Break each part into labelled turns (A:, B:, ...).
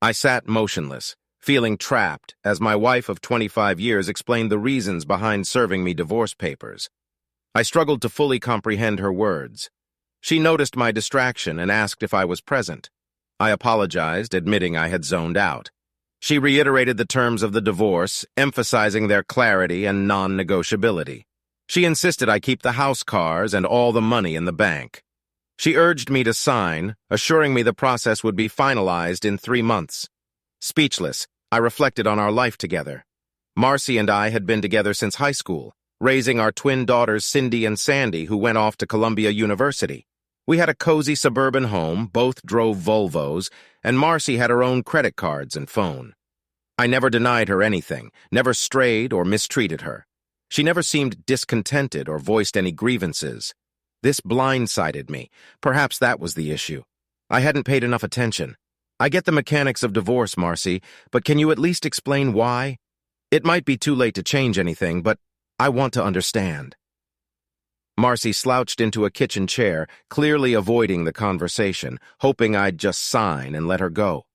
A: I sat motionless, feeling trapped as my wife of 25 years explained the reasons behind serving me divorce papers. I struggled to fully comprehend her words. She noticed my distraction and asked if I was present. I apologized, admitting I had zoned out. She reiterated the terms of the divorce, emphasizing their clarity and non-negotiability. She insisted I keep the house cars and all the money in the bank. She urged me to sign, assuring me the process would be finalized in 3 months. Speechless, I reflected on our life together. Marcy and I had been together since high school, raising our twin daughters Cindy and Sandy, who went off to Columbia University. We had a cozy suburban home, both drove Volvos, and Marcy had her own credit cards and phone. I never denied her anything, never strayed or mistreated her. She never seemed discontented or voiced any grievances. This blindsided me. Perhaps that was the issue. I hadn't paid enough attention. I get the mechanics of divorce, Marcy, but can you at least explain why? It might be too late to change anything, but I want to understand. Marcy slouched into a kitchen chair, clearly avoiding the conversation, hoping I'd just sign and let her go.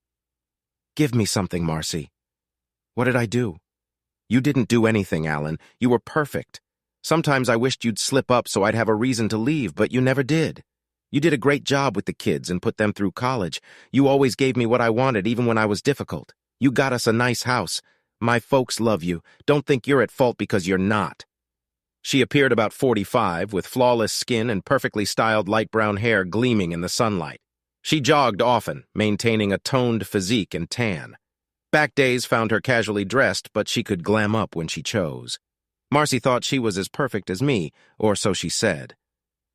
A: Give me something, Marcy. What did I do? You didn't do anything, Alan. You were perfect. Sometimes I wished you'd slip up so I'd have a reason to leave, but you never did. You did a great job with the kids and put them through college. You always gave me what I wanted, even when I was difficult. You got us a nice house. My folks love you. Don't think you're at fault because you're not. She appeared about 45, with flawless skin and perfectly styled light brown hair gleaming in the sunlight. She jogged often, maintaining a toned physique and tan. Back days found her casually dressed, but she could glam up when she chose. Marcy thought she was as perfect as me, or so she said.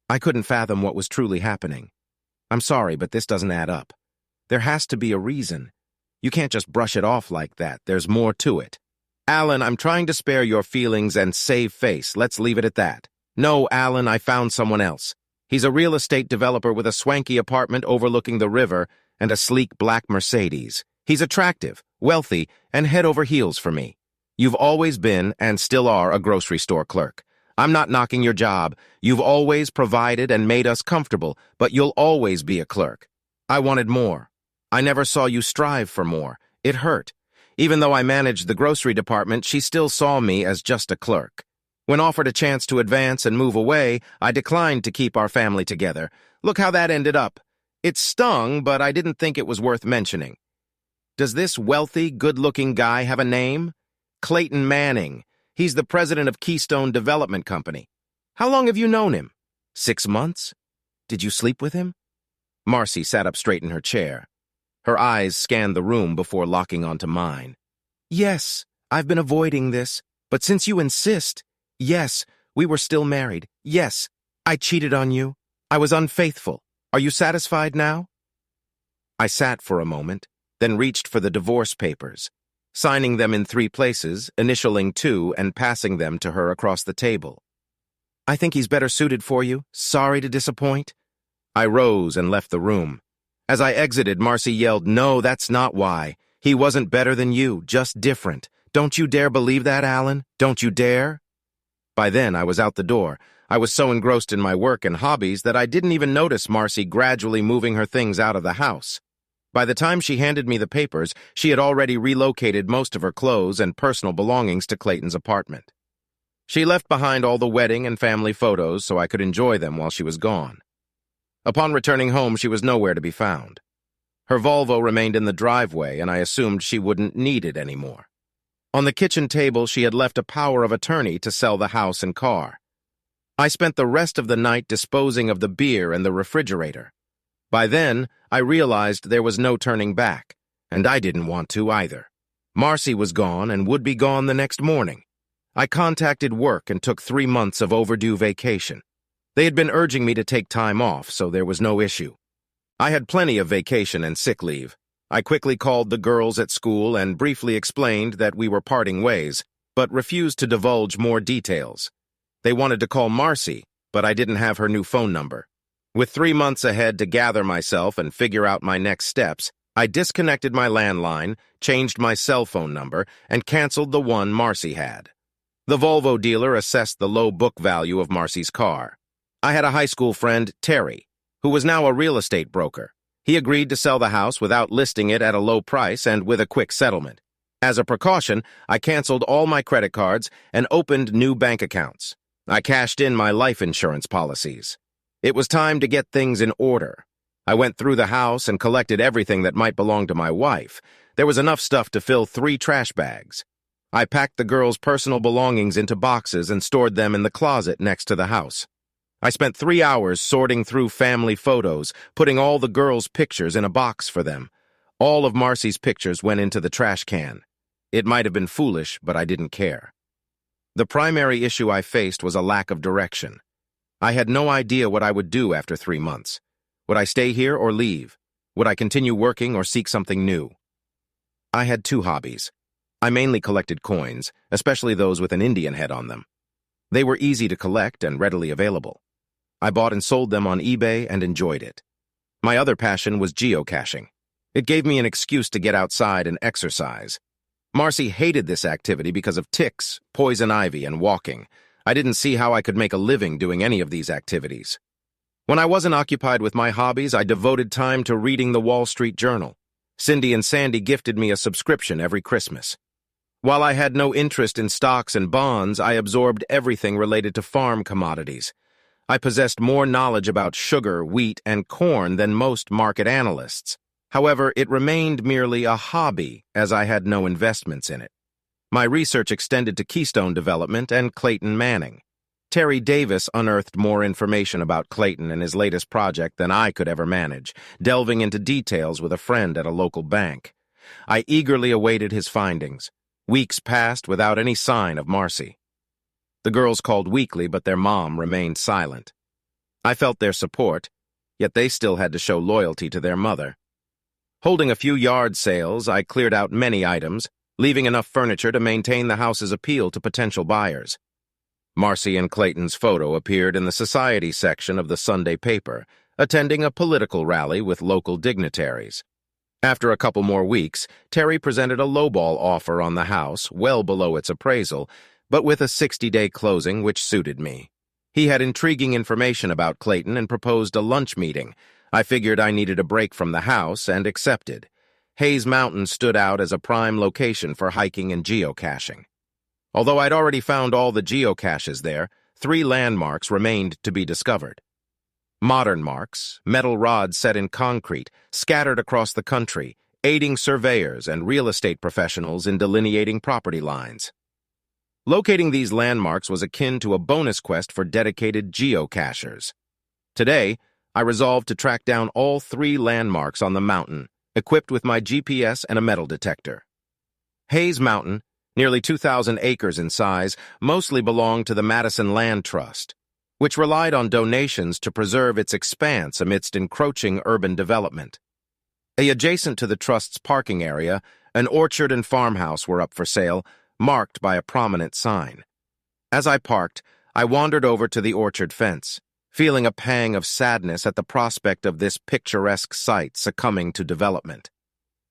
A: I couldn't fathom what was truly happening. I'm sorry, but this doesn't add up. There has to be a reason. You can't just brush it off like that. There's more to it. Alan, I'm trying to spare your feelings and save face. Let's leave it at that. No, Alan, I found someone else. He's a real estate developer with a swanky apartment overlooking the river and a sleek black Mercedes. He's attractive, wealthy, and head over heels for me. You've always been, and still are, a grocery store clerk. I'm not knocking your job. You've always provided and made us comfortable, but you'll always be a clerk. I wanted more. I never saw you strive for more. It hurt. Even though I managed the grocery department, she still saw me as just a clerk. When offered a chance to advance and move away, I declined to keep our family together. Look how that ended up. It stung, but I didn't think it was worth mentioning. Does this wealthy, good-looking guy have a name? Clayton Manning. He's the president of Keystone Development Company. How long have you known him? 6 months? Did you sleep with him? Marcy sat up straight in her chair. Her eyes scanned the room before locking onto mine. Yes, I've been avoiding this, but since you insist, yes, we were still married. Yes, I cheated on you. I was unfaithful. Are you satisfied now? I sat for a moment, then reached for the divorce papers, signing them in 3 places, initialing 2, and passing them to her across the table. I think he's better suited for you. Sorry to disappoint. I rose and left the room. As I exited, Marcy yelled, "No, that's not why. He wasn't better than you, just different. Don't you dare believe that, Alan? Don't you dare?" By then, I was out the door. I was so engrossed in my work and hobbies that I didn't even notice Marcy gradually moving her things out of the house. By the time she handed me the papers, she had already relocated most of her clothes and personal belongings to Clayton's apartment. She left behind all the wedding and family photos so I could enjoy them while she was gone. Upon returning home, she was nowhere to be found. Her Volvo remained in the driveway, and I assumed she wouldn't need it anymore. On the kitchen table, she had left a power of attorney to sell the house and car. I spent the rest of the night disposing of the beer and the refrigerator. By then, I realized there was no turning back, and I didn't want to either. Marcy was gone and would be gone the next morning. I contacted work and took 3 months of overdue vacation. They had been urging me to take time off, so there was no issue. I had plenty of vacation and sick leave. I quickly called the girls at school and briefly explained that we were parting ways, but refused to divulge more details. They wanted to call Marcy, but I didn't have her new phone number. With 3 months ahead to gather myself and figure out my next steps, I disconnected my landline, changed my cell phone number, and canceled the one Marcy had. The Volvo dealer assessed the low book value of Marcy's car. I had a high school friend, Terry, who was now a real estate broker. He agreed to sell the house without listing it at a low price and with a quick settlement. As a precaution, I canceled all my credit cards and opened new bank accounts. I cashed in my life insurance policies. It was time to get things in order. I went through the house and collected everything that might belong to my wife. There was enough stuff to fill 3 trash bags. I packed the girls' personal belongings into boxes and stored them in the closet next to the house. I spent 3 hours sorting through family photos, putting all the girls' pictures in a box for them. All of Marcy's pictures went into the trash can. It might have been foolish, but I didn't care. The primary issue I faced was a lack of direction. I had no idea what I would do after 3 months. Would I stay here or leave? Would I continue working or seek something new? I had 2 hobbies. I mainly collected coins, especially those with an Indian head on them. They were easy to collect and readily available. I bought and sold them on eBay and enjoyed it. My other passion was geocaching. It gave me an excuse to get outside and exercise. Marcy hated this activity because of ticks, poison ivy, and walking. I didn't see how I could make a living doing any of these activities. When I wasn't occupied with my hobbies, I devoted time to reading the Wall Street Journal. Cindy and Sandy gifted me a subscription every Christmas. While I had no interest in stocks and bonds, I absorbed everything related to farm commodities. I possessed more knowledge about sugar, wheat, and corn than most market analysts. However, it remained merely a hobby, as I had no investments in it. My research extended to Keystone Development and Clayton Manning. Terry Davis unearthed more information about Clayton and his latest project than I could ever manage, delving into details with a friend at a local bank. I eagerly awaited his findings. Weeks passed without any sign of Marcy. The girls called weekly, but their mom remained silent. I felt their support, yet they still had to show loyalty to their mother. Holding a few yard sales, I cleared out many items, leaving enough furniture to maintain the house's appeal to potential buyers. Marcy and Clayton's photo appeared in the society section of the Sunday paper, attending a political rally with local dignitaries. After a couple more weeks, Terry presented a lowball offer on the house, well below its appraisal, but with a 60-day closing which suited me. He had intriguing information about Clayton and proposed a lunch meeting. I figured I needed a break from the house and accepted. Hayes Mountain stood out as a prime location for hiking and geocaching. Although I'd already found all the geocaches there, 3 landmarks remained to be discovered. Modern marks, metal rods set in concrete, scattered across the country, aiding surveyors and real estate professionals in delineating property lines. Locating these landmarks was akin to a bonus quest for dedicated geocachers. Today, I resolved to track down all 3 landmarks on the mountain, equipped with my GPS and a metal detector. Hayes Mountain, nearly 2,000 acres in size, mostly belonged to the Madison Land Trust, which relied on donations to preserve its expanse amidst encroaching urban development. Adjacent to the trust's parking area, an orchard and farmhouse were up for sale, marked by a prominent sign. As I parked, I wandered over to the orchard fence, feeling a pang of sadness at the prospect of this picturesque site succumbing to development.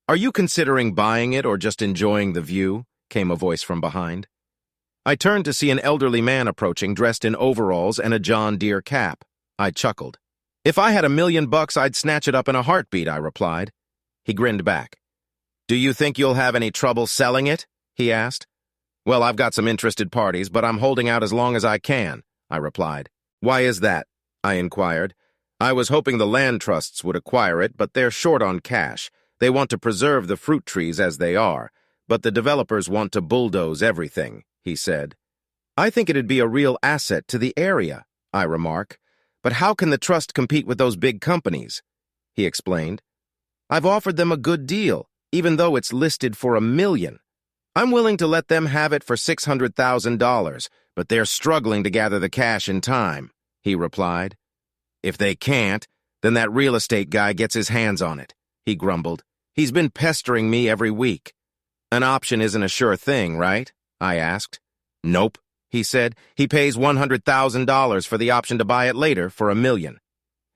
A: "Are you considering buying it or just enjoying the view?" came a voice from behind. I turned to see an elderly man approaching, dressed in overalls and a John Deere cap. I chuckled. "If I had $1 million, I'd snatch it up in a heartbeat," I replied. He grinned back. "Do you think you'll have any trouble selling it?" he asked. "Well, I've got some interested parties, but I'm holding out as long as I can," I replied. "Why is that?" I inquired. "I was hoping the land trusts would acquire it, but they're short on cash. They want to preserve the fruit trees as they are, but the developers want to bulldoze everything," he said. "I think it'd be a real asset to the area," I remarked. "But how can the trust compete with those big companies?" He explained. "I've offered them a good deal, even though it's listed for $1 million. I'm willing to let them have it for $600,000, but they're struggling to gather the cash in time," he replied. "If they can't, then that real estate guy gets his hands on it," he grumbled. "He's been pestering me every week." "An option isn't a sure thing, right?" I asked. "Nope," he said. "He pays $100,000 for the option to buy it later for $1 million.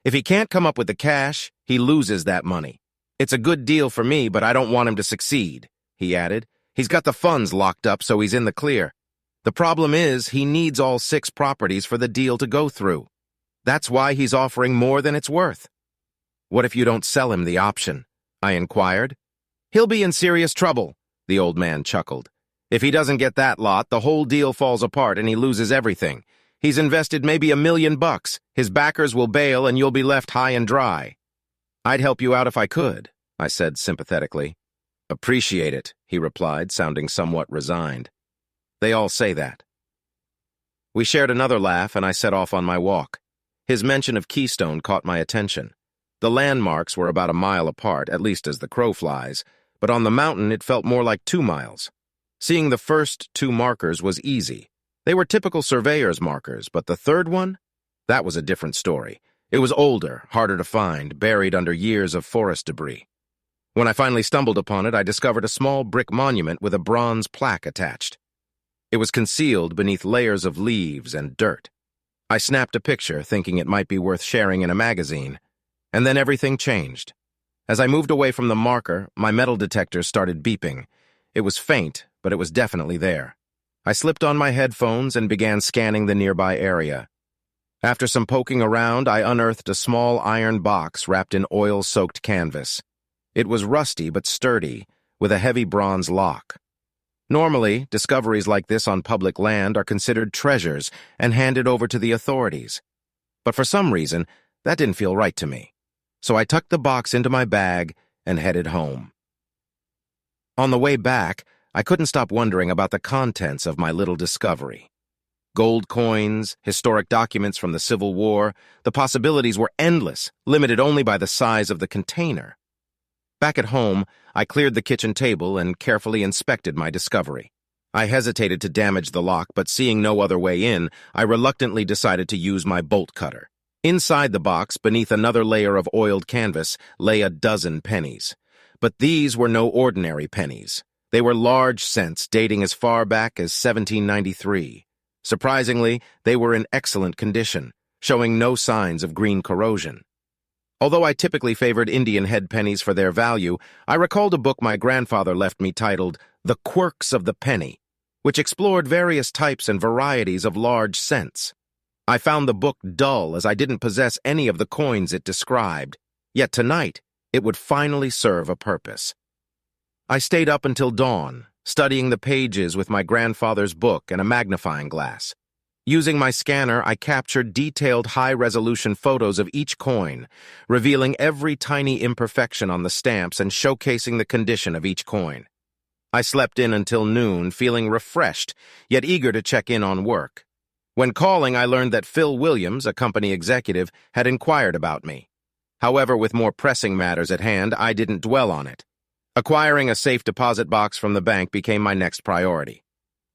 A: If he can't come up with the cash, he loses that money. It's a good deal for me, but I don't want him to succeed," he added. "He's got the funds locked up, so he's in the clear. The problem is he needs all 6 properties for the deal to go through. That's why he's offering more than it's worth." "What if you don't sell him the option?" I inquired. "He'll be in serious trouble," the old man chuckled. "If he doesn't get that lot, the whole deal falls apart and he loses everything. He's invested maybe $1 million. His backers will bail and you'll be left high and dry." "I'd help you out if I could," I said sympathetically. "Appreciate it," he replied, sounding somewhat resigned. "They all say that." We shared another laugh and I set off on my walk. His mention of Keystone caught my attention. The landmarks were about a mile apart, at least as the crow flies, but on the mountain it felt more like 2 miles. Seeing the first 2 markers was easy. They were typical surveyor's markers, but the third one? That was a different story. It was older, harder to find, buried under years of forest debris. When I finally stumbled upon it, I discovered a small brick monument with a bronze plaque attached. It was concealed beneath layers of leaves and dirt. I snapped a picture, thinking it might be worth sharing in a magazine. And then everything changed. As I moved away from the marker, my metal detector started beeping. It was faint, but it was definitely there. I slipped on my headphones and began scanning the nearby area. After some poking around, I unearthed a small iron box wrapped in oil-soaked canvas. It was rusty but sturdy, with a heavy bronze lock. Normally, discoveries like this on public land are considered treasures and handed over to the authorities. But for some reason, that didn't feel right to me. So I tucked the box into my bag and headed home. On the way back, I couldn't stop wondering about the contents of my little discovery. Gold coins, historic documents from the Civil War, the possibilities were endless, limited only by the size of the container. Back at home, I cleared the kitchen table and carefully inspected my discovery. I hesitated to damage the lock, but seeing no other way in, I reluctantly decided to use my bolt cutter. Inside the box, beneath another layer of oiled canvas, lay a dozen pennies. But these were no ordinary pennies. They were large cents dating as far back as 1793. Surprisingly, they were in excellent condition, showing no signs of green corrosion. Although I typically favored Indian head pennies for their value, I recalled a book my grandfather left me titled The Quirks of the Penny, which explored various types and varieties of large cents. I found the book dull as I didn't possess any of the coins it described, yet tonight it would finally serve a purpose. I stayed up until dawn, studying the pages with my grandfather's book and a magnifying glass. Using my scanner, I captured detailed high-resolution photos of each coin, revealing every tiny imperfection on the stamps and showcasing the condition of each coin. I slept in until noon, feeling refreshed, yet eager to check in on work. When calling, I learned that Phil Williams, a company executive, had inquired about me. However, with more pressing matters at hand, I didn't dwell on it. Acquiring a safe deposit box from the bank became my next priority.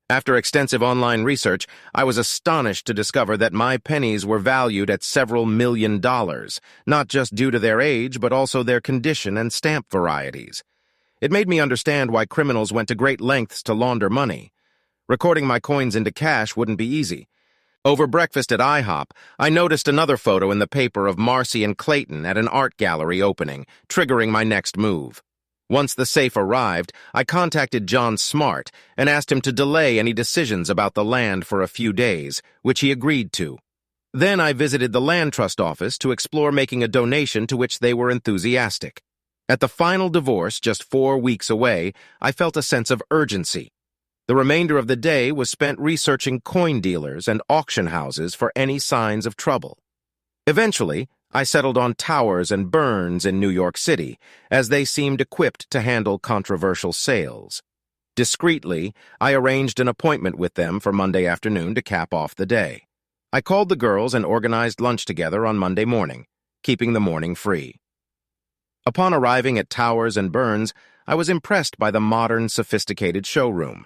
A: After extensive online research, I was astonished to discover that my pennies were valued at several $1 million, not just due to their age, but also their condition and stamp varieties. It made me understand why criminals went to great lengths to launder money. Recording my coins into cash wouldn't be easy. Over breakfast at IHOP, I noticed another photo in the paper of Marcy and Clayton at an art gallery opening, triggering my next move. Once the safe arrived, I contacted John Smart and asked him to delay any decisions about the land for a few days, which he agreed to. Then I visited the Land Trust office to explore making a donation, to which they were enthusiastic. At the final divorce, just 4 weeks away, I felt a sense of urgency. The remainder of the day was spent researching coin dealers and auction houses for any signs of trouble. Eventually, I settled on Towers and Burns in New York City, as they seemed equipped to handle controversial sales. Discreetly, I arranged an appointment with them for Monday afternoon to cap off the day. I called the girls and organized lunch together on Monday morning, keeping the morning free. Upon arriving at Towers and Burns, I was impressed by the modern, sophisticated showroom.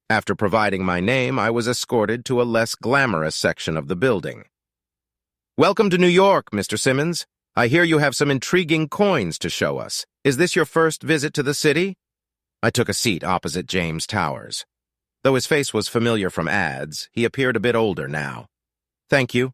A: After providing my name, I was escorted to a less glamorous section of the building. "Welcome to New York, Mr. Simmons. I hear you have some intriguing coins to show us. Is this your first visit to the city?" I took a seat opposite James Towers. Though his face was familiar from ads, he appeared a bit older now. "Thank you.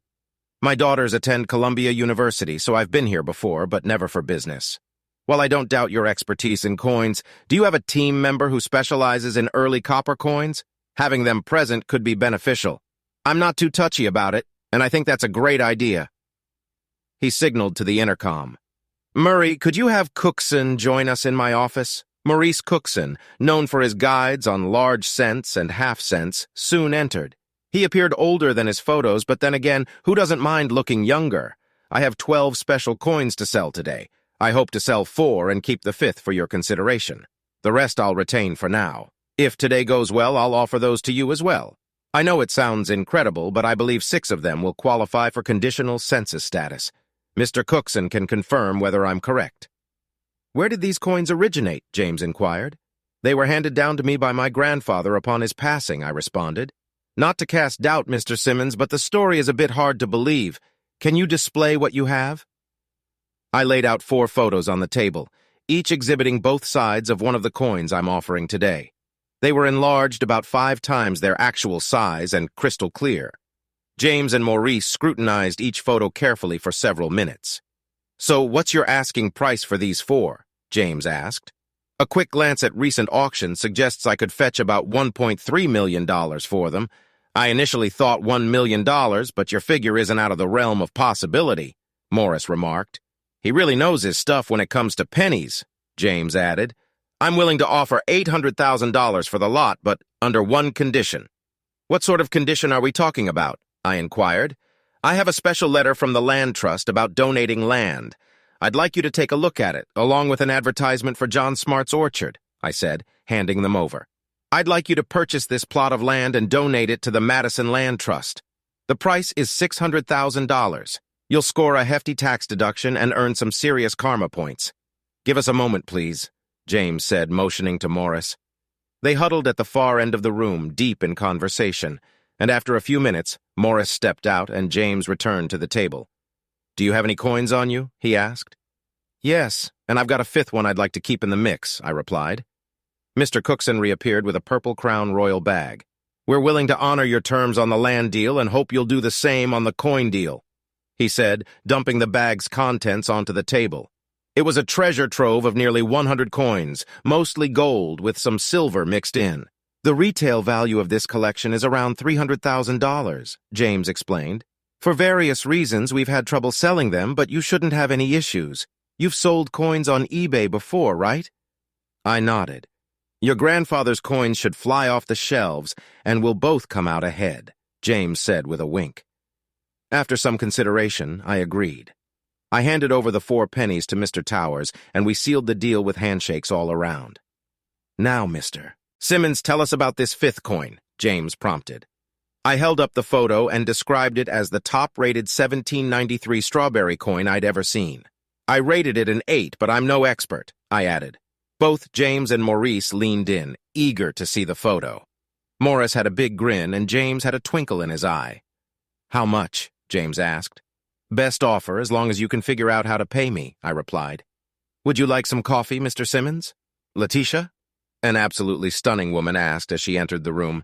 A: My daughters attend Columbia University, so I've been here before, but never for business. While I don't doubt your expertise in coins, do you have a team member who specializes in early copper coins? Having them present could be beneficial. I'm not too touchy about it, and I think that's a great idea." He signaled to the intercom. Murray, could you have Cookson join us in my office? Maurice Cookson, known for his guides on large cents and half cents, soon entered. He appeared older than his photos, but then again, who doesn't mind looking younger? I have 12 special coins to sell today. I hope to sell 4 and keep the 5th for your consideration. The rest I'll retain for now. If today goes well, I'll offer those to you as well. I know it sounds incredible, but I believe 6 of them will qualify for conditional census status. Mr. Cookson can confirm whether I'm correct. Where did these coins originate? James inquired. They were handed down to me by my grandfather upon his passing, I responded. Not to cast doubt, Mr. Simmons, but the story is a bit hard to believe. Can you display what you have? I laid out 4 photos on the table, each exhibiting both sides of one of the coins I'm offering today. They were enlarged about 5 times their actual size and crystal clear. James and Maurice scrutinized each photo carefully for several minutes. So what's your asking price for these 4? James asked. A quick glance at recent auctions suggests I could fetch about $1.3 million for them. I initially thought $1 million, but your figure isn't out of the realm of possibility, Morris remarked. He really knows his stuff when it comes to pennies, James added. I'm willing to offer $800,000 for the lot, but under one condition. What sort of condition are we talking about? I inquired. I have a special letter from the Land Trust about donating land. I'd like you to take a look at it, along with an advertisement for John Smart's orchard, I said, handing them over. I'd like you to purchase this plot of land and donate it to the Madison Land Trust. The price is $600,000. You'll score a hefty tax deduction and earn some serious karma points. Give us a moment, please, James said, motioning to Morris. They huddled at the far end of the room, deep in conversation, and after a few minutes, Morris stepped out and James returned to the table. Do you have any coins on you? He asked. Yes, and I've got a 5th one I'd like to keep in the mix, I replied. Mr. Cookson reappeared with a Purple Crown royal bag. We're willing to honor your terms on the land deal and hope you'll do the same on the coin deal, he said, dumping the bag's contents onto the table. It was a treasure trove of nearly 100 coins, mostly gold with some silver mixed in. The retail value of this collection is around $300,000, James explained. For various reasons, we've had trouble selling them, but you shouldn't have any issues. You've sold coins on eBay before, right? I nodded. Your grandfather's coins should fly off the shelves, and we'll both come out ahead, James said with a wink. After some consideration, I agreed. I handed over the 4 pennies to Mr. Towers, and we sealed the deal with handshakes all around. Now, Mr. Simmons, tell us about this 5th coin, James prompted. I held up the photo and described it as the top-rated 1793 strawberry coin I'd ever seen. I rated it an 8, but I'm no expert, I added. Both James and Maurice leaned in, eager to see the photo. Morris had a big grin, and James had a twinkle in his eye. How much? James asked. Best offer, as long as you can figure out how to pay me, I replied. Would you like some coffee, Mr. Simmons? Letitia? An absolutely stunning woman asked as she entered the room.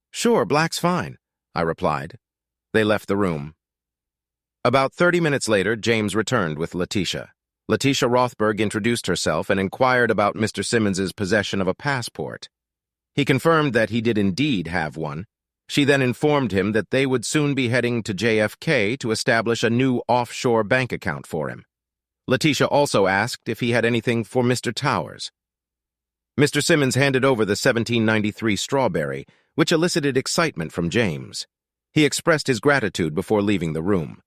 A: Sure, black's fine, I replied. They left the room. About 30 minutes later, James returned with Letitia. Letitia Rothberg introduced herself and inquired about Mr. Simmons's possession of a passport. He confirmed that he did indeed have one. She then informed him that they would soon be heading to JFK to establish a new offshore bank account for him. Letitia also asked if he had anything for Mr. Towers. Mr. Simmons handed over the 1793 strawberry, which elicited excitement from James. He expressed his gratitude before leaving the room.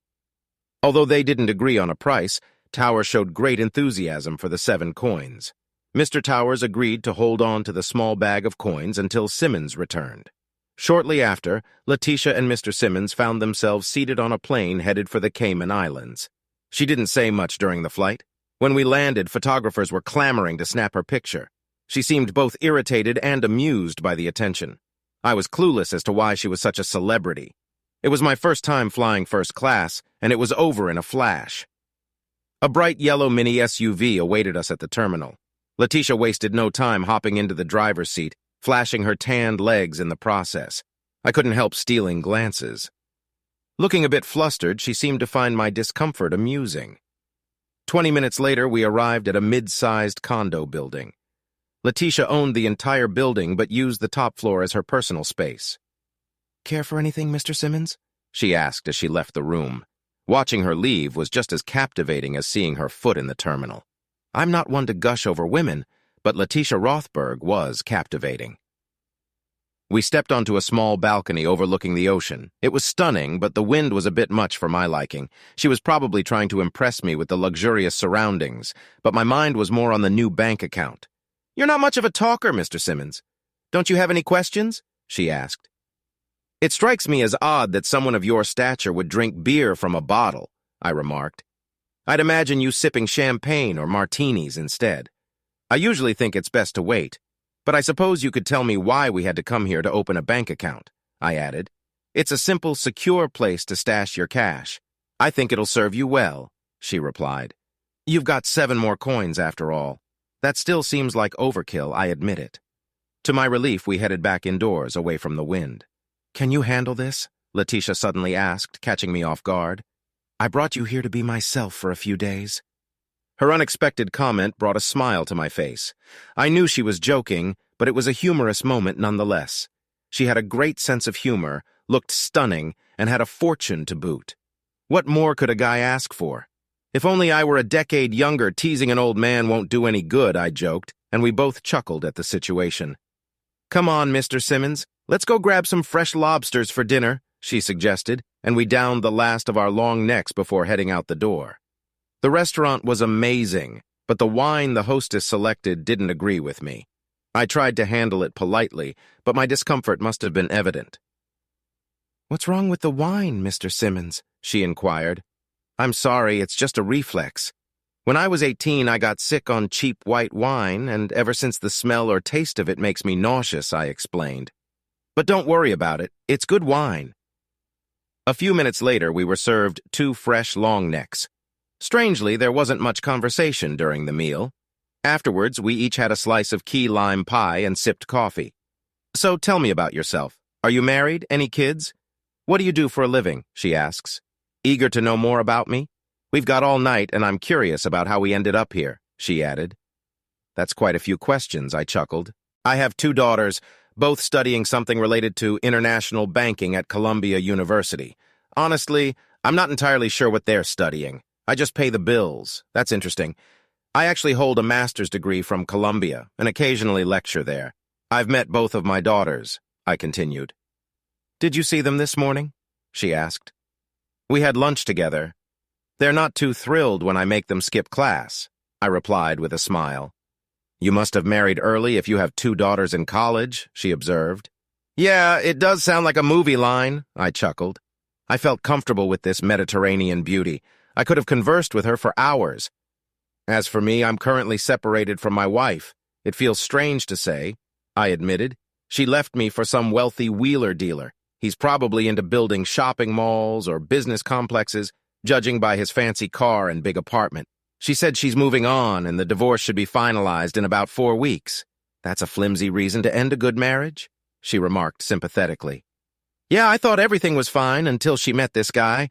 A: Although they didn't agree on a price, Towers showed great enthusiasm for the 7 coins. Mr. Towers agreed to hold on to the small bag of coins until Simmons returned. Shortly after, Letitia and Mr. Simmons found themselves seated on a plane headed for the Cayman Islands. She didn't say much during the flight. When we landed, photographers were clamoring to snap her picture. She seemed both irritated and amused by the attention. I was clueless as to why she was such a celebrity. It was my first time flying first class, and it was over in a flash. A bright yellow mini SUV awaited us at the terminal. Letitia wasted no time hopping into the driver's seat, flashing her tanned legs in the process. I couldn't help stealing glances. Looking a bit flustered, she seemed to find my discomfort amusing. 20 minutes later, we arrived at a mid-sized condo building. Letitia owned the entire building but used the top floor as her personal space. Care for anything, Mr. Simmons? She asked as she left the room. Watching her leave was just as captivating as seeing her foot in the terminal. I'm not one to gush over women, but Letitia Rothberg was captivating. We stepped onto a small balcony overlooking the ocean. It was stunning, but the wind was a bit much for my liking. She was probably trying to impress me with the luxurious surroundings, but my mind was more on the new bank account. "You're not much of a talker, Mr. Simmons. Don't you have any questions?" she asked. "It strikes me as odd that someone of your stature would drink beer from a bottle," I remarked. "I'd imagine you sipping champagne or martinis instead. I usually think it's best to wait. But I suppose you could tell me why we had to come here to open a bank account," I added. "It's a simple, secure place to stash your cash. I think it'll serve you well," she replied. "You've got 7 more coins after all. That still seems like overkill, I admit it." To my relief, we headed back indoors, away from the wind. "Can you handle this?" Letitia suddenly asked, catching me off guard. "I brought you here to be myself for a few days." Her unexpected comment brought a smile to my face. I knew she was joking, but it was a humorous moment nonetheless. She had a great sense of humor, looked stunning, and had a fortune to boot. What more could a guy ask for? If only I were a decade younger, teasing an old man won't do any good, I joked, and we both chuckled at the situation. "Come on, Mr. Simmons, let's go grab some fresh lobsters for dinner," she suggested, and we downed the last of our long necks before heading out the door. The restaurant was amazing, but the wine the hostess selected didn't agree with me. I tried to handle it politely, but my discomfort must have been evident. "What's wrong with the wine, Mr. Simmons?" she inquired. "I'm sorry, it's just a reflex. When I was 18, I got sick on cheap white wine, and ever since the smell or taste of it makes me nauseous," I explained. "But don't worry about it, it's good wine." A few minutes later, we were served 2 fresh long necks. Strangely, there wasn't much conversation during the meal. Afterwards, we each had a slice of key lime pie and sipped coffee. "So tell me about yourself. Are you married? Any kids? What do you do for a living?" she asks. "Eager to know more about me? We've got all night, and I'm curious about how we ended up here," she added. "That's quite a few questions," I chuckled. "I have 2 daughters, both studying something related to international banking at Columbia University. Honestly, I'm not entirely sure what they're studying. I just pay the bills. That's interesting. I actually hold a master's degree from Columbia and occasionally lecture there. I've met both of my daughters," I continued. "Did you see them this morning?" she asked. "We had lunch together. They're not too thrilled when I make them skip class," I replied with a smile. "You must have married early if you have 2 daughters in college," she observed. "Yeah, it does sound like a movie line," I chuckled. I felt comfortable with this Mediterranean beauty. I could have conversed with her for hours. "As for me, I'm currently separated from my wife. It feels strange to say," I admitted. "She left me for some wealthy wheeler dealer. He's probably into building shopping malls or business complexes, judging by his fancy car and big apartment. She said she's moving on and the divorce should be finalized in about 4 weeks. That's a flimsy reason to end a good marriage," she remarked sympathetically. "Yeah, I thought everything was fine until she met this guy.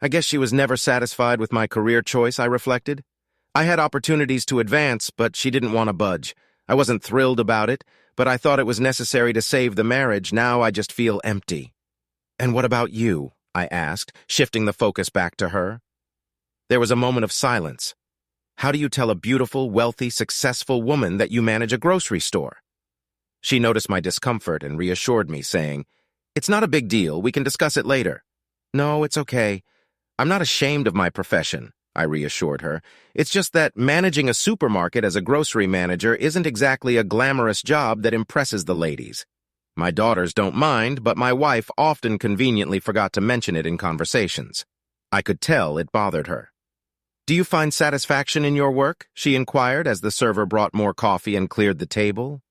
A: I guess she was never satisfied with my career choice," I reflected. "I had opportunities to advance, but she didn't want to budge. I wasn't thrilled about it, but I thought it was necessary to save the marriage. Now I just feel empty." "And what about you?" I asked, shifting the focus back to her. There was a moment of silence. "How do you tell a beautiful, wealthy, successful woman that you manage a grocery store?" She noticed my discomfort and reassured me, saying, "It's not a big deal. We can discuss it later." "No, it's okay. I'm not ashamed of my profession," I reassured her. "It's just that managing a supermarket as a grocery manager isn't exactly a glamorous job that impresses the ladies. My daughters don't mind, but my wife often conveniently forgot to mention it in conversations. I could tell it bothered her. "Do you find satisfaction in your work?" she inquired as the server brought more coffee and cleared the table.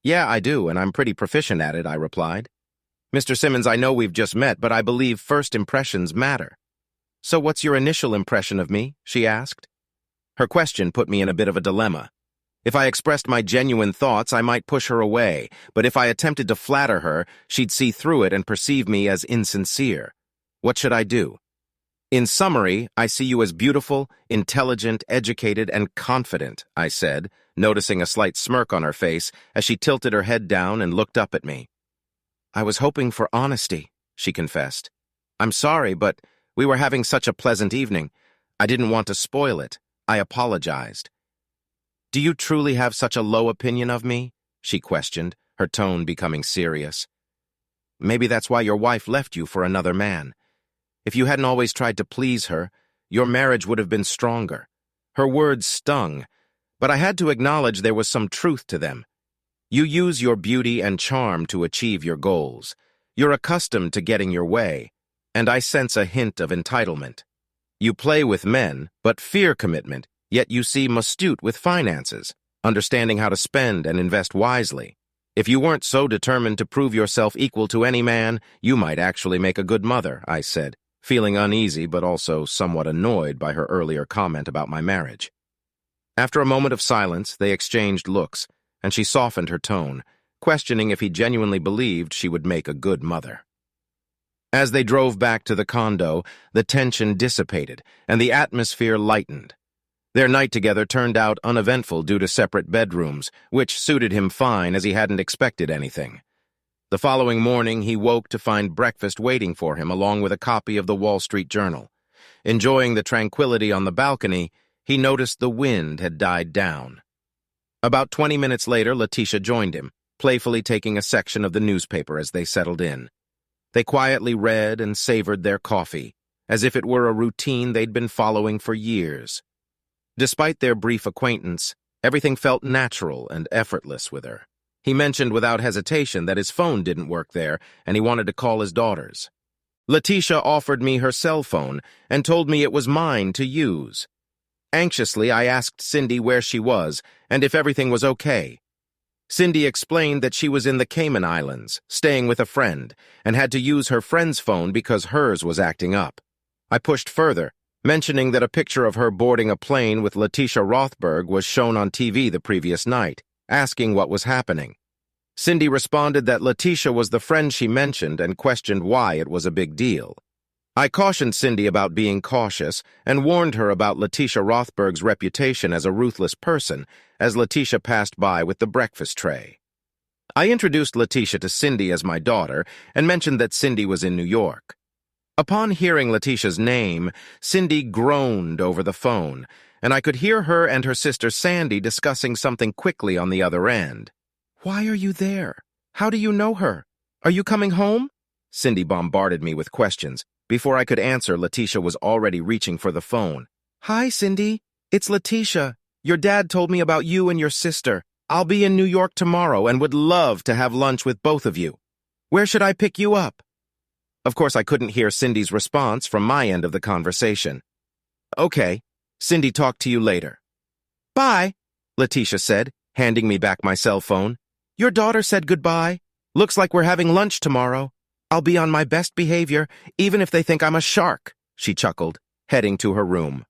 A: "Yeah, I do, and I'm pretty proficient at it," I replied. "Mr. Simmons, I know we've just met, but I believe first impressions matter." "So what's your initial impression of me?" she asked. Her question put me in a bit of a dilemma. If I expressed my genuine thoughts, I might push her away, but if I attempted to flatter her, she'd see through it and perceive me as insincere. What should I do? "In summary, I see you as beautiful, intelligent, educated, and confident," I said, noticing a slight smirk on her face as she tilted her head down and looked up at me. "I was hoping for honesty," she confessed. "I'm sorry, but We were having such a pleasant evening. I didn't want to spoil it. I apologized. Do you truly have such a low opinion of me? She questioned, her tone becoming serious. Maybe that's why your wife left you for another man. If you hadn't always tried to please her, your marriage would have been stronger. Her words stung, but I had to acknowledge there was some truth to them. You use your beauty and charm to achieve your goals. You're accustomed to getting your way, and I sense a hint of entitlement. You play with men, but fear commitment, yet you seem astute with finances, understanding how to spend and invest wisely. If you weren't so determined to prove yourself equal to any man, you might actually make a good mother, I said, feeling uneasy but also somewhat annoyed by her earlier comment about my marriage. After a moment of silence, they exchanged looks, and she softened her tone, questioning if he genuinely believed she would make a good mother. As they drove back to the condo, the tension dissipated, and the atmosphere lightened. Their night together turned out uneventful due to separate bedrooms, which suited him fine as he hadn't expected anything. The following morning, he woke to find breakfast waiting for him along with a copy of the Wall Street Journal. Enjoying the tranquility on the balcony, he noticed the wind had died down. About 20 minutes later, Letitia joined him, playfully taking a section of the newspaper as they settled in. They quietly read and savored their coffee, as if it were a routine they'd been following for years. Despite their brief acquaintance, everything felt natural and effortless with her. He mentioned without hesitation that his phone didn't work there and he wanted to call his daughter's. Letitia offered me her cell phone and told me it was mine to use. Anxiously, I asked Cindy where she was and if everything was okay. Cindy explained that she was in the Cayman Islands, staying with a friend, and had to use her friend's phone because hers was acting up. I pushed further, mentioning that a picture of her boarding a plane with Letitia Rothberg was shown on TV the previous night, asking what was happening. Cindy responded that Letitia was the friend she mentioned and questioned why it was a big deal. I cautioned Cindy about being cautious and warned her about Letitia Rothberg's reputation as a ruthless person as Letitia passed by with the breakfast tray. I introduced Letitia to Cindy as my daughter and mentioned that Cindy was in New York. Upon hearing Letitia's name, Cindy groaned over the phone, and I could hear her and her sister Sandy discussing something quickly on the other end. "Why are you there? How do you know her? Are you coming home?" Cindy bombarded me with questions. Before I could answer, Letitia was already reaching for the phone. "Hi, Cindy. It's Letitia. Your dad told me about you and your sister. I'll be in New York tomorrow and would love to have lunch with both of you. Where should I pick you up?" Of course, I couldn't hear Cindy's response from my end of the conversation. "Okay, Cindy, talk to you later." "Bye," Letitia said, handing me back my cell phone. "Your daughter said goodbye. Looks like we're having lunch tomorrow. I'll be on my best behavior, even if they think I'm a shark," she chuckled, heading to her room.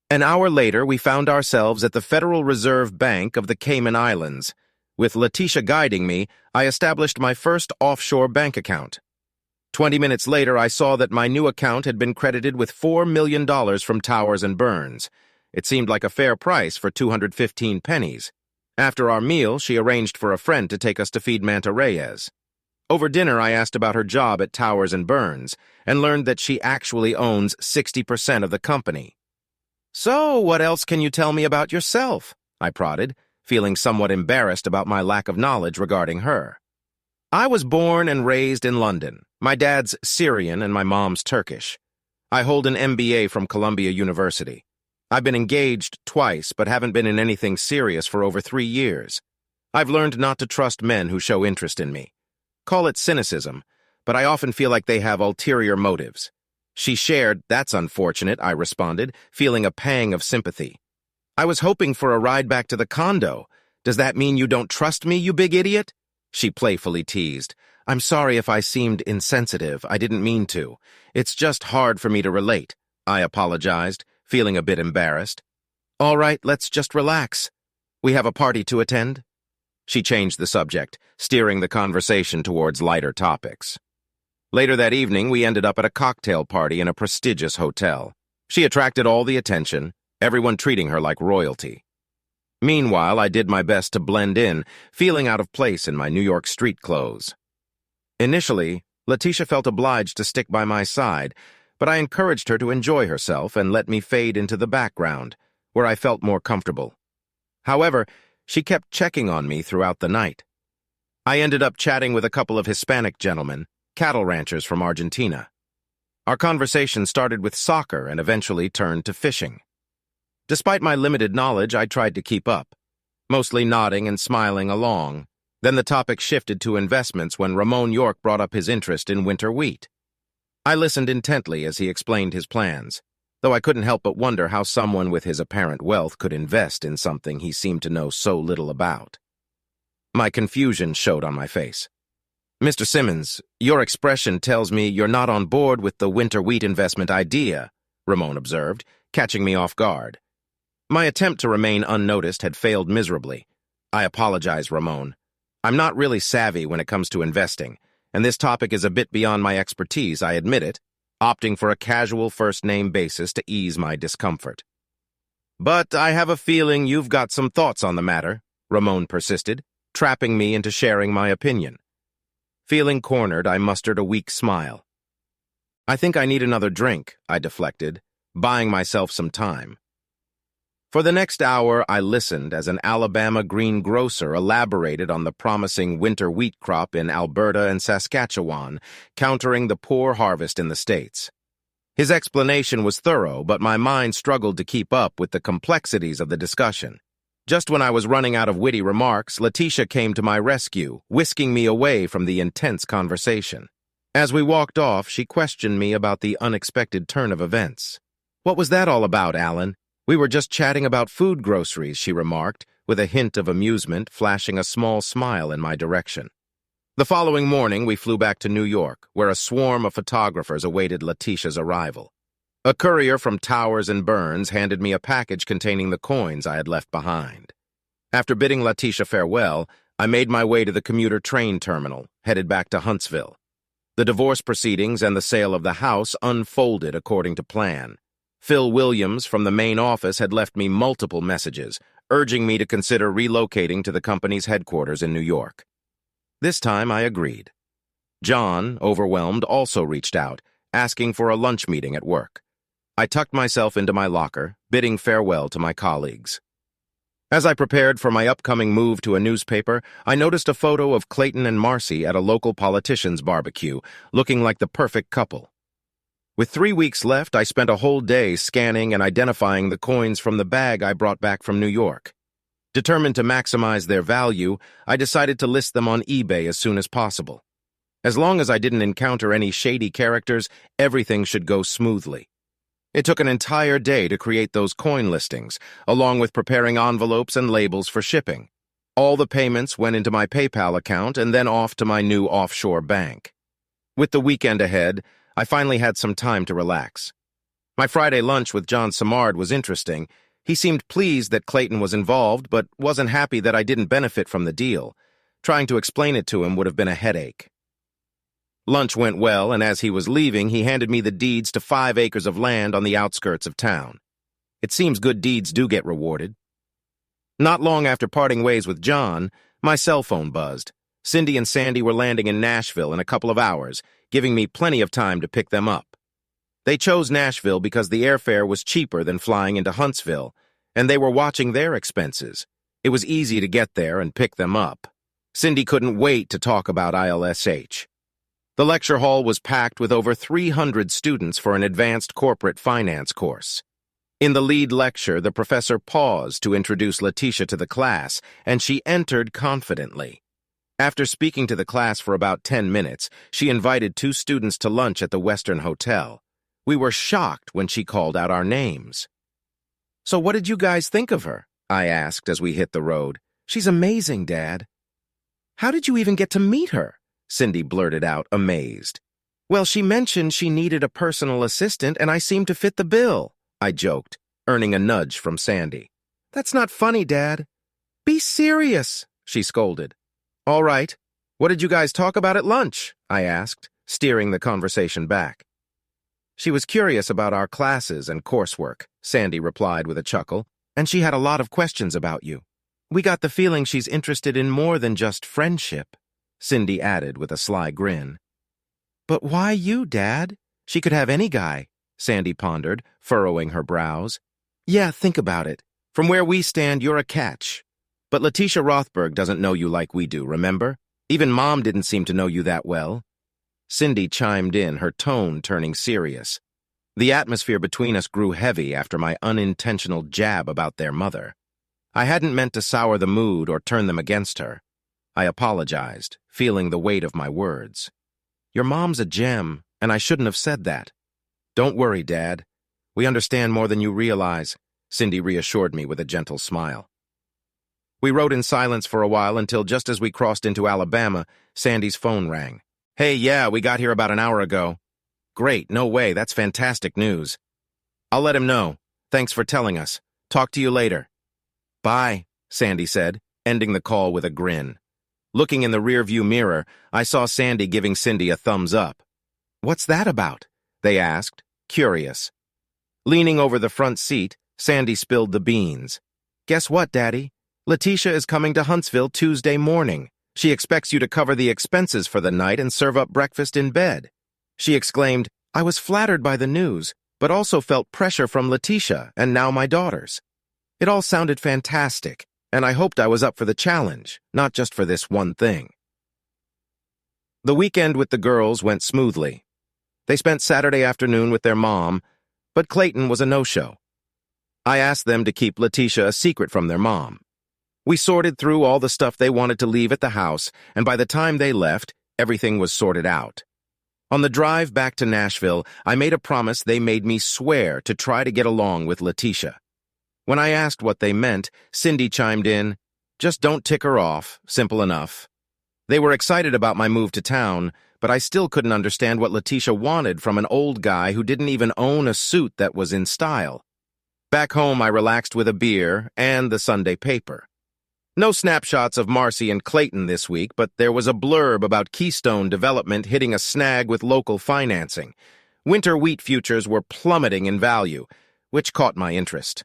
A: An hour later, we found ourselves at the Federal Reserve Bank of the Cayman Islands. With Letitia guiding me, I established my first offshore bank account. 20 minutes later, I saw that my new account had been credited with $4 million from Towers and Burns. It seemed like a fair price for 215 pennies. After our meal, she arranged for a friend to take us to feed Manta Reyes. Over dinner, I asked about her job at Towers and Burns and learned that she actually owns 60% of the company. "So, what else can you tell me about yourself?" I prodded, feeling somewhat embarrassed about my lack of knowledge regarding her. "I was born and raised in London. My dad's Syrian and my mom's Turkish. I hold an MBA from Columbia University. I've been engaged twice, but haven't been in anything serious for over 3 years. I've learned not to trust men who show interest in me. Call it cynicism, but I often feel like they have ulterior motives." She shared, "That's unfortunate," I responded, feeling a pang of sympathy. "I was hoping for a ride back to the condo. Does that mean you don't trust me, you big idiot?" She playfully teased. "I'm sorry if I seemed insensitive. I didn't mean to. It's just hard for me to relate," I apologized, feeling a bit embarrassed. "All right, let's just relax. We have a party to attend." She changed the subject, steering the conversation towards lighter topics. Later that evening, we ended up at a cocktail party in a prestigious hotel. She attracted all the attention, everyone treating her like royalty. Meanwhile, I did my best to blend in, feeling out of place in my New York street clothes. Initially, Letitia felt obliged to stick by my side, but I encouraged her to enjoy herself and let me fade into the background, where I felt more comfortable. However, she kept checking on me throughout the night. I ended up chatting with a couple of Hispanic gentlemen, cattle ranchers from Argentina. Our conversation started with soccer and eventually turned to fishing. Despite my limited knowledge, I tried to keep up, mostly nodding and smiling along. Then the topic shifted to investments when Ramon York brought up his interest in winter wheat. I listened intently as he explained his plans, though I couldn't help but wonder how someone with his apparent wealth could invest in something he seemed to know so little about. My confusion showed on my face. "Mr. Simmons, your expression tells me you're not on board with the winter wheat investment idea," Ramon observed, catching me off guard. My attempt to remain unnoticed had failed miserably. "I apologize, Ramon. I'm not really savvy when it comes to investing, and this topic is a bit beyond my expertise, I admit it, opting for a casual first-name basis to ease my discomfort." "But I have a feeling you've got some thoughts on the matter," Ramon persisted, trapping me into sharing my opinion. Feeling cornered, I mustered a weak smile. "I think I need another drink," I deflected, buying myself some time. For the next hour, I listened as an Alabama greengrocer elaborated on the promising winter wheat crop in Alberta and Saskatchewan, countering the poor harvest in the States. His explanation was thorough, but my mind struggled to keep up with the complexities of the discussion. Just when I was running out of witty remarks, Letitia came to my rescue, whisking me away from the intense conversation. As we walked off, she questioned me about the unexpected turn of events. "What was that all about, Alan? We were just chatting about food groceries," she remarked, with a hint of amusement, flashing a small smile in my direction. The following morning, we flew back to New York, where a swarm of photographers awaited Letitia's arrival. A courier from Towers and Burns handed me a package containing the coins I had left behind. After bidding Letitia farewell, I made my way to the commuter train terminal, headed back to Huntsville. The divorce proceedings and the sale of the house unfolded according to plan. Phil Williams from the main office had left me multiple messages, urging me to consider relocating to the company's headquarters in New York. This time I agreed. John, overwhelmed, also reached out, asking for a lunch meeting at work. I tucked myself into my locker, bidding farewell to my colleagues. As I prepared for my upcoming move to a newspaper, I noticed a photo of Clayton and Marcy at a local politician's barbecue, looking like the perfect couple. With 3 weeks left, I spent a whole day scanning and identifying the coins from the bag I brought back from New York. Determined to maximize their value, I decided to list them on eBay as soon as possible. As long as I didn't encounter any shady characters, everything should go smoothly. It took an entire day to create those coin listings, along with preparing envelopes and labels for shipping. All the payments went into my PayPal account and then off to my new offshore bank. With the weekend ahead, I finally had some time to relax. My Friday lunch with John Simard was interesting. He seemed pleased that Clayton was involved, but wasn't happy that I didn't benefit from the deal. Trying to explain it to him would have been a headache. Lunch went well, and as he was leaving, he handed me the deeds to 5 acres of land on the outskirts of town. It seems good deeds do get rewarded. Not long after parting ways with John, my cell phone buzzed. Cindy and Sandy were landing in Nashville in a couple of hours, giving me plenty of time to pick them up. They chose Nashville because the airfare was cheaper than flying into Huntsville, and they were watching their expenses. It was easy to get there and pick them up. Cindy couldn't wait to talk about ILSH. The lecture hall was packed with over 300 students for an advanced corporate finance course. In the lead lecture, the professor paused to introduce Letitia to the class, and she entered confidently. After speaking to the class for about 10 minutes, she invited 2 students to lunch at the Western Hotel. We were shocked when she called out our names. "So what did you guys think of her?" I asked as we hit the road. "She's amazing, Dad." "How did you even get to meet her?" Cindy blurted out, amazed. "Well, she mentioned she needed a personal assistant, and I seemed to fit the bill," I joked, earning a nudge from Sandy. "That's not funny, Dad." "Be serious," she scolded. "All right. What did you guys talk about at lunch?" I asked, steering the conversation back. "She was curious about our classes and coursework," Sandy replied with a chuckle, "and she had a lot of questions about you. We got the feeling she's interested in more than just friendship," Cindy added with a sly grin. "But why you, Dad? She could have any guy." Sandy pondered, furrowing her brows. Yeah, think about it. From where we stand, you're a catch. But Letitia Rothberg doesn't know you like we do, remember? Even Mom didn't seem to know you that well. Cindy chimed in, her tone turning serious. The atmosphere between us grew heavy after my unintentional jab about their mother. I hadn't meant to sour the mood or turn them against her. I apologized, feeling the weight of my words. Your mom's a gem, and I shouldn't have said that. Don't worry, Dad. We understand more than you realize, Cindy reassured me with a gentle smile. We rode in silence for a while until just as we crossed into Alabama, Sandy's phone rang. Hey, yeah, we got here about an hour ago. Great, no way, that's fantastic news. I'll let him know. Thanks for telling us. Talk to you later. Bye, Sandy said, ending the call with a grin. Looking in the rearview mirror, I saw Sandy giving Cindy a thumbs up. What's that about? They asked, curious. Leaning over the front seat, Sandy spilled the beans. Guess what, Daddy? Letitia is coming to Huntsville Tuesday morning. She expects you to cover the expenses for the night and serve up breakfast in bed. She exclaimed, I was flattered by the news, but also felt pressure from Letitia and now my daughters. It all sounded fantastic, and I hoped I was up for the challenge, not just for this one thing. The weekend with the girls went smoothly. They spent Saturday afternoon with their mom, but Clayton was a no-show. I asked them to keep Letitia a secret from their mom. We sorted through all the stuff they wanted to leave at the house, and by the time they left, everything was sorted out. On the drive back to Nashville, I made a promise they made me swear to try to get along with Letitia. When I asked what they meant, Cindy chimed in, just don't tick her off, simple enough. They were excited about my move to town, but I still couldn't understand what Letitia wanted from an old guy who didn't even own a suit that was in style. Back home, I relaxed with a beer and the Sunday paper. No snapshots of Marcy and Clayton this week, but there was a blurb about Keystone Development hitting a snag with local financing. Winter wheat futures were plummeting in value, which caught my interest.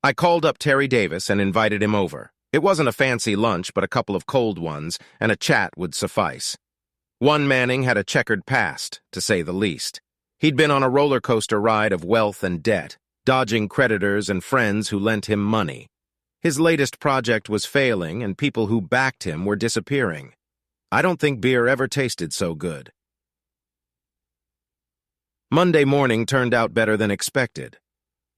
A: I called up Terry Davis and invited him over. It wasn't a fancy lunch, but a couple of cold ones, and a chat would suffice. One Manning had a checkered past, to say the least. He'd been on a roller coaster ride of wealth and debt, dodging creditors and friends who lent him money. His latest project was failing, and people who backed him were disappearing. I don't think beer ever tasted so good. Monday morning turned out better than expected.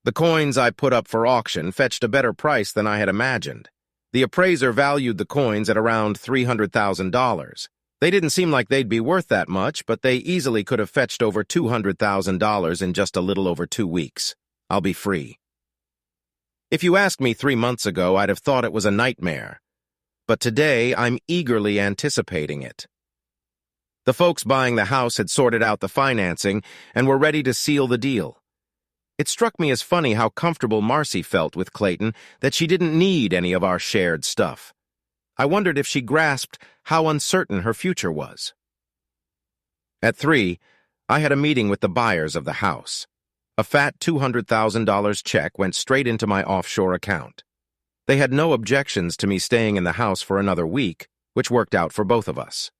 A: The coins I put up for auction fetched a better price than I had imagined. The appraiser valued the coins at around $300,000. They didn't seem like they'd be worth that much, but they easily could have fetched over $200,000 in just a little over 2 weeks. I'll be free. If you asked me 3 months ago, I'd have thought it was a nightmare. But today, I'm eagerly anticipating it. The folks buying the house had sorted out the financing and were ready to seal the deal. It struck me as funny how comfortable Marcy felt with Clayton that she didn't need any of our shared stuff. I wondered if she grasped how uncertain her future was. At 3, I had a meeting with the buyers of the house. A fat $200,000 check went straight into my offshore account. They had no objections to me staying in the house for another week, which worked out for both of us.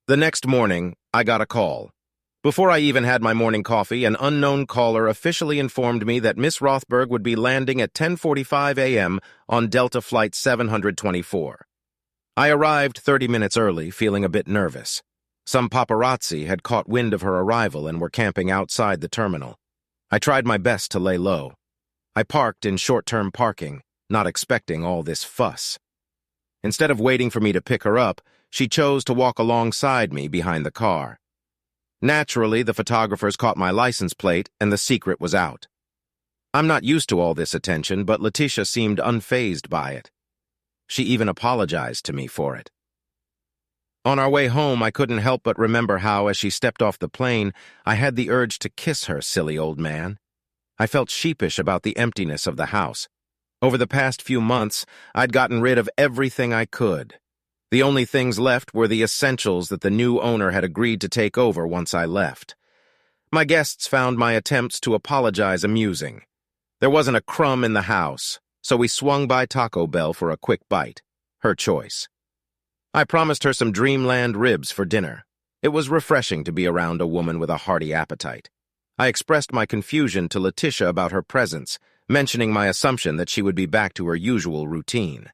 A: The next morning, I got a call. Before I even had my morning coffee, an unknown caller officially informed me that Miss Rothberg would be landing at 10:45 a.m. on Delta Flight 724. I arrived 30 minutes early, feeling a bit nervous. Some paparazzi had caught wind of her arrival and were camping outside the terminal. I tried my best to lay low. I parked in short-term parking, not expecting all this fuss. Instead of waiting for me to pick her up, she chose to walk alongside me behind the car. Naturally, the photographers caught my license plate, and the secret was out. I'm not used to all this attention, but Letitia seemed unfazed by it. She even apologized to me for it. On our way home, I couldn't help but remember how, as she stepped off the plane, I had the urge to kiss her, silly old man. I felt sheepish about the emptiness of the house. Over the past few months, I'd gotten rid of everything I could. The only things left were the essentials that the new owner had agreed to take over once I left. My guests found my attempts to apologize amusing. There wasn't a crumb in the house, so we swung by Taco Bell for a quick bite. Her choice. I promised her some dreamland ribs for dinner. It was refreshing to be around a woman with a hearty appetite. I expressed my confusion to Letitia about her presence, mentioning my assumption that she would be back to her usual routine.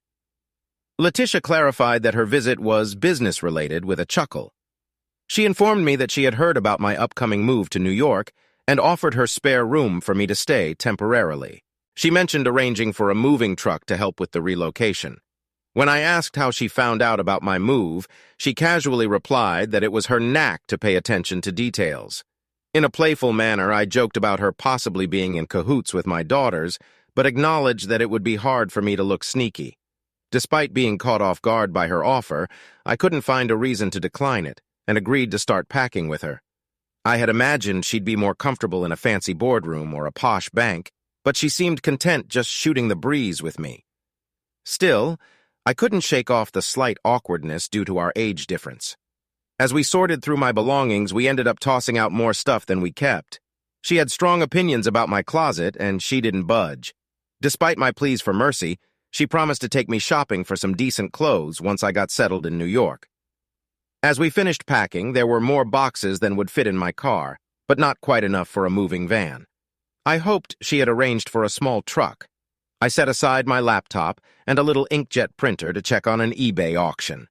A: Letitia clarified that her visit was business-related with a chuckle. She informed me that she had heard about my upcoming move to New York and offered her spare room for me to stay temporarily. She mentioned arranging for a moving truck to help with the relocation. When I asked how she found out about my move, she casually replied that it was her knack to pay attention to details. In a playful manner, I joked about her possibly being in cahoots with my daughters, but acknowledged that it would be hard for me to look sneaky. Despite being caught off guard by her offer, I couldn't find a reason to decline it, and agreed to start packing with her. I had imagined she'd be more comfortable in a fancy boardroom or a posh bank, but she seemed content just shooting the breeze with me. Still, I couldn't shake off the slight awkwardness due to our age difference. As we sorted through my belongings, we ended up tossing out more stuff than we kept. She had strong opinions about my closet, and she didn't budge. Despite my pleas for mercy, she promised to take me shopping for some decent clothes once I got settled in New York. As we finished packing, there were more boxes than would fit in my car, but not quite enough for a moving van. I hoped she had arranged for a small truck. I set aside my laptop and a little inkjet printer to check on an eBay auction.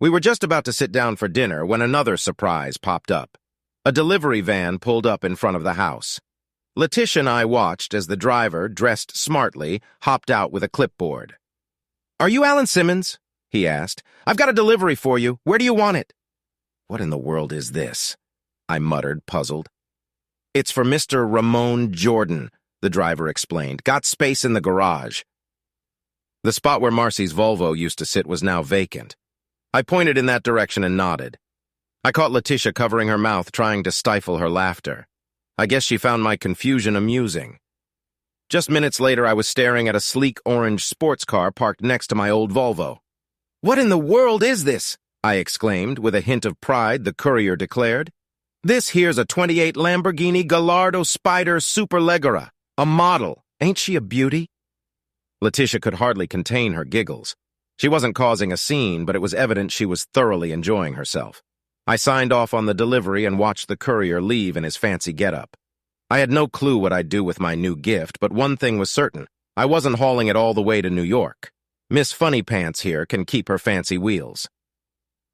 A: We were just about to sit down for dinner when another surprise popped up. A delivery van pulled up in front of the house. Letitia and I watched as the driver, dressed smartly, hopped out with a clipboard. "Are you Alan Simmons?" he asked. "I've got a delivery for you. Where do you want it?" "What in the world is this?" I muttered, puzzled. "It's for Mr. Ramon Jordan," the driver explained. "Got space in the garage." The spot where Marcy's Volvo used to sit was now vacant. I pointed in that direction and nodded. I caught Letitia covering her mouth, trying to stifle her laughter. I guess she found my confusion amusing. Just minutes later, I was staring at a sleek orange sports car parked next to my old Volvo. "What in the world is this?" I exclaimed, with a hint of pride the courier declared. "This here's a '28 Lamborghini Gallardo Spider Superleggera, a model. Ain't she a beauty?" Letitia could hardly contain her giggles. She wasn't causing a scene, but it was evident she was thoroughly enjoying herself. I signed off on the delivery and watched the courier leave in his fancy getup. I had no clue what I'd do with my new gift, but one thing was certain. I wasn't hauling it all the way to New York. Miss Funny Pants here can keep her fancy wheels.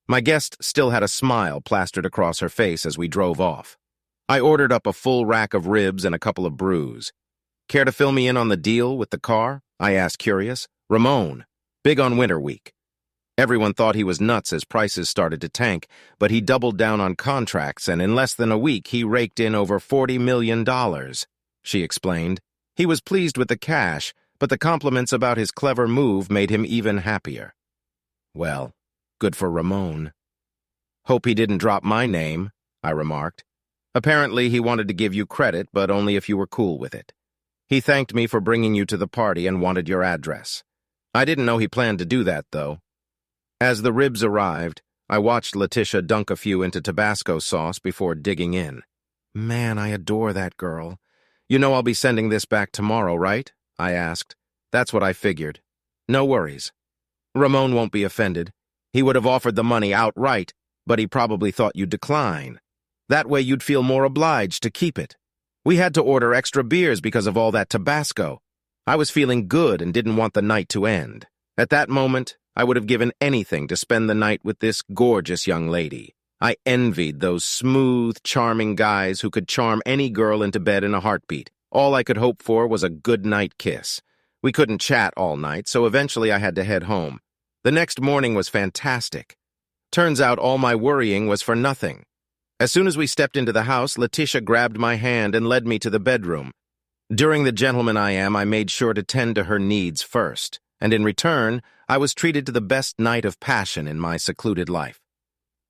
A: My guest still had a smile plastered across her face as we drove off. I ordered up a full rack of ribs and a couple of brews. "Care to fill me in on the deal with the car?" I asked, curious. "Ramon, big on winter week." Everyone thought he was nuts as prices started to tank, but he doubled down on contracts, and in less than a week he raked in over $40 million, she explained. He was pleased with the cash, but the compliments about his clever move made him even happier. Well, good for Ramon. "Hope he didn't drop my name," I remarked. "Apparently he wanted to give you credit, but only if you were cool with it. He thanked me for bringing you to the party and wanted your address. I didn't know he planned to do that, though." As the ribs arrived, I watched Letitia dunk a few into Tabasco sauce before digging in. "Man, I adore that girl. You know I'll be sending this back tomorrow, right?" I asked. "That's what I figured. No worries. Ramon won't be offended. He would have offered the money outright, but he probably thought you'd decline. That way you'd feel more obliged to keep it. We had to order extra beers because of all that Tabasco. I was feeling good and didn't want the night to end. At that moment, I would have given anything to spend the night with this gorgeous young lady. I envied those smooth, charming guys who could charm any girl into bed in a heartbeat. All I could hope for was a good night kiss. We couldn't chat all night, so eventually I had to head home. The next morning was fantastic. Turns out all my worrying was for nothing. As soon as we stepped into the house, Letitia grabbed my hand and led me to the bedroom. During the gentleman I am, I made sure to tend to her needs first, and in return, I was treated to the best night of passion in my secluded life.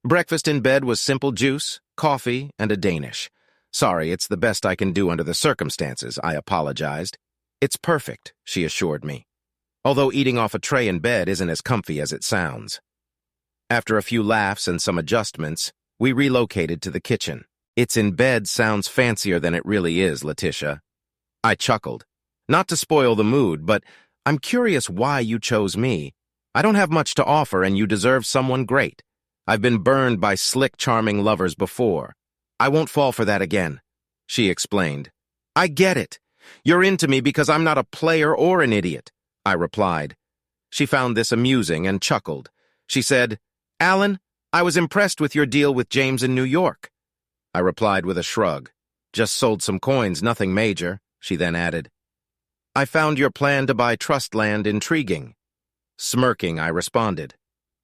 A: Breakfast in bed was simple juice, coffee, and a Danish. "Sorry, it's the best I can do under the circumstances," I apologized. "It's perfect," she assured me. Although eating off a tray in bed isn't as comfy as it sounds. After a few laughs and some adjustments, we relocated to the kitchen. "It's in bed" sounds fancier than it really is, Letitia. I chuckled. Not to spoil the mood, but I'm curious why you chose me. I don't have much to offer, and you deserve someone great. I've been burned by slick, charming lovers before. I won't fall for that again. she explained. I get it. You're into me because I'm not a player or an idiot, I replied. She found this amusing and chuckled. She said, Alan, I was impressed with your deal with James in New York. I replied with a shrug. Just sold some coins, nothing major, she then added. I found your plan to buy trust land intriguing. Smirking, I responded.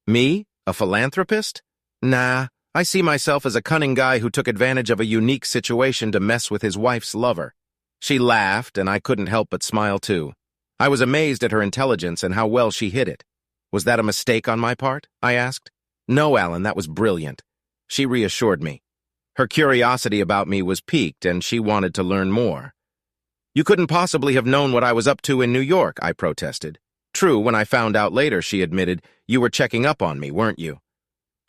A: Me? A philanthropist? Nah, I see myself as a cunning guy who took advantage of a unique situation to mess with his wife's lover. She laughed, and I couldn't help but smile too. I was amazed at her intelligence and how well she hid it. Was that a mistake on my part? I asked. No, Alan, that was brilliant. She reassured me. Her curiosity about me was piqued, and she wanted to learn more. You couldn't possibly have known what I was up to in New York, I protested. True, when I found out later, she admitted, you were checking up on me, weren't you?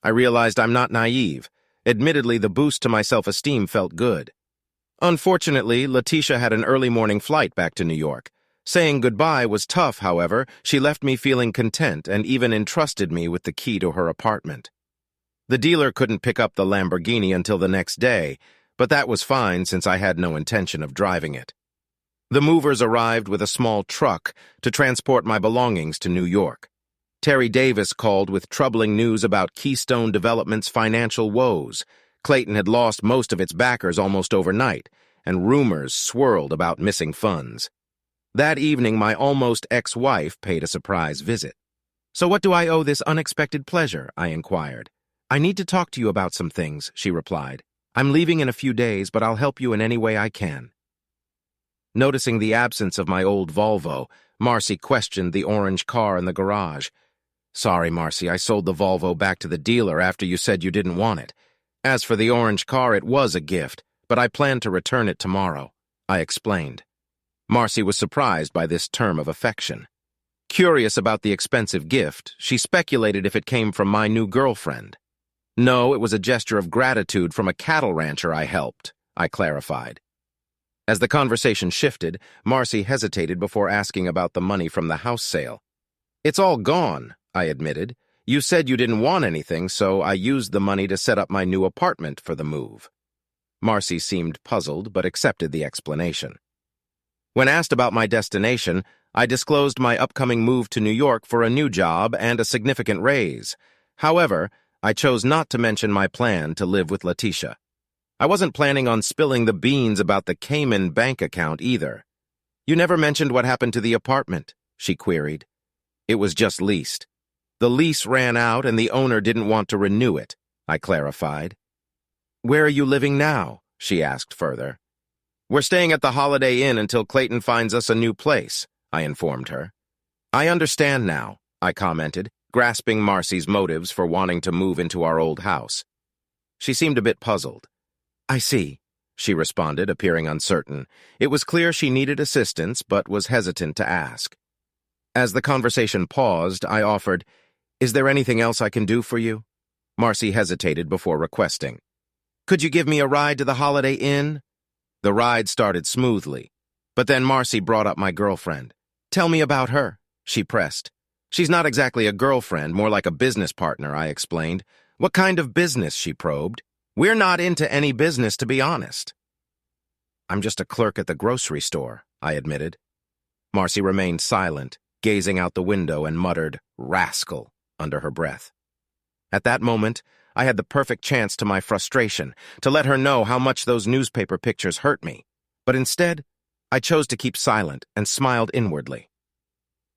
A: I realized I'm not naive. Admittedly, the boost to my self-esteem felt good. Unfortunately, Letitia had an early morning flight back to New York. Saying goodbye was tough, however. She left me feeling content and even entrusted me with the key to her apartment. The dealer couldn't pick up the Lamborghini until the next day, but that was fine since I had no intention of driving it. The movers arrived with a small truck to transport my belongings to New York. Terry Davis called with troubling news about Keystone Development's financial woes. Clayton had lost most of its backers almost overnight, and rumors swirled about missing funds. That evening, my almost ex-wife paid a surprise visit. So what do I owe this unexpected pleasure? I inquired. I need to talk to you about some things, she replied. I'm leaving in a few days, but I'll help you in any way I can. Noticing the absence of my old Volvo, Marcy questioned the orange car in the garage. Sorry, Marcy, I sold the Volvo back to the dealer after you said you didn't want it. As for the orange car, it was a gift, but I plan to return it tomorrow, I explained. Marcy was surprised by this term of affection. Curious about the expensive gift, she speculated if it came from my new girlfriend. No, it was a gesture of gratitude from a cattle rancher I helped, I clarified. As the conversation shifted, Marcy hesitated before asking about the money from the house sale. It's all gone, I admitted. You said you didn't want anything, so I used the money to set up my new apartment for the move. Marcy seemed puzzled, but accepted the explanation. When asked about my destination, I disclosed my upcoming move to New York for a new job and a significant raise. However, I chose not to mention my plan to live with Letitia. I wasn't planning on spilling the beans about the Cayman bank account either. You never mentioned what happened to the apartment, she queried. It was just leased. The lease ran out and the owner didn't want to renew it, I clarified. Where are you living now? She asked further. We're staying at the Holiday Inn until Clayton finds us a new place, I informed her. I understand now, I commented, grasping Marcy's motives for wanting to move into our old house. She seemed a bit puzzled. I see, she responded, appearing uncertain. It was clear she needed assistance, but was hesitant to ask. As the conversation paused, I offered, Is there anything else I can do for you? Marcy hesitated before requesting. Could you give me a ride to the Holiday Inn? The ride started smoothly, but then Marcy brought up my girlfriend. Tell me about her, she pressed. She's not exactly a girlfriend, more like a business partner, I explained. What kind of business, she probed. We're not into any business, to be honest. I'm just a clerk at the grocery store, I admitted. Marcy remained silent, gazing out the window and muttered, rascal, under her breath. At that moment, I had the perfect chance to my frustration, to let her know how much those newspaper pictures hurt me. But instead, I chose to keep silent and smiled inwardly.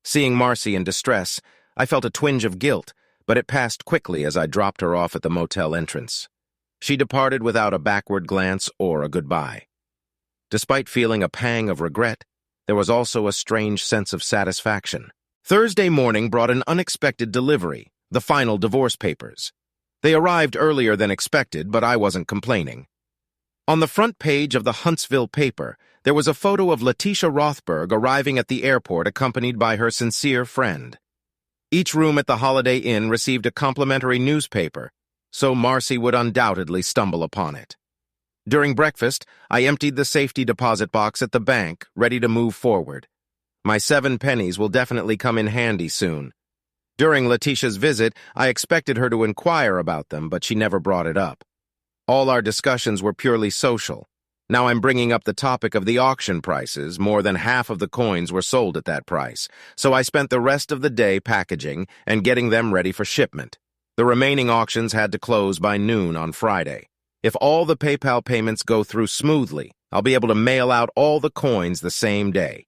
A: Seeing Marcy in distress, I felt a twinge of guilt, but it passed quickly as I dropped her off at the motel entrance. She departed without a backward glance or a goodbye. Despite feeling a pang of regret, there was also a strange sense of satisfaction. Thursday morning brought an unexpected delivery, the final divorce papers. They arrived earlier than expected, but I wasn't complaining. On the front page of the Huntsville paper, there was a photo of Letitia Rothberg arriving at the airport accompanied by her sincere friend. Each room at the Holiday Inn received a complimentary newspaper, so Marcy would undoubtedly stumble upon it. During breakfast, I emptied the safety deposit box at the bank, ready to move forward. My 7 pennies will definitely come in handy soon. During Letitia's visit, I expected her to inquire about them, but she never brought it up. All our discussions were purely social. Now I'm bringing up the topic of the auction prices. More than half of the coins were sold at that price, so I spent the rest of the day packaging and getting them ready for shipment. The remaining auctions had to close by noon on Friday. If all the PayPal payments go through smoothly, I'll be able to mail out all the coins the same day.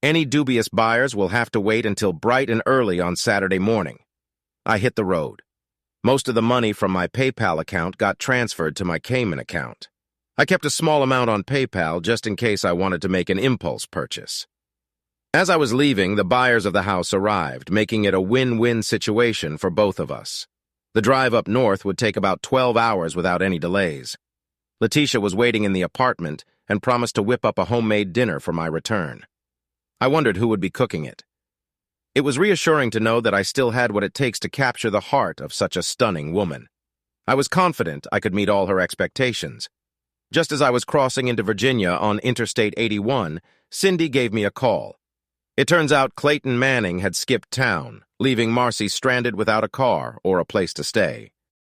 A: Any dubious buyers will have to wait until bright and early on Saturday morning. I hit the road. Most of the money from my PayPal account got transferred to my Cayman account. I kept a small amount on PayPal just in case I wanted to make an impulse purchase. As I was leaving, the buyers of the house arrived, making it a win-win situation for both of us. The drive up north would take about 12 hours without any delays. Letitia was waiting in the apartment and promised to whip up a homemade dinner for my return. I wondered who would be cooking it. It was reassuring to know that I still had what it takes to capture the heart of such a stunning woman. I was confident I could meet all her expectations. Just as I was crossing into Virginia on Interstate 81, Cindy gave me a call. It turns out Clayton Manning had skipped town, leaving Marcy stranded without a car or a place to stay.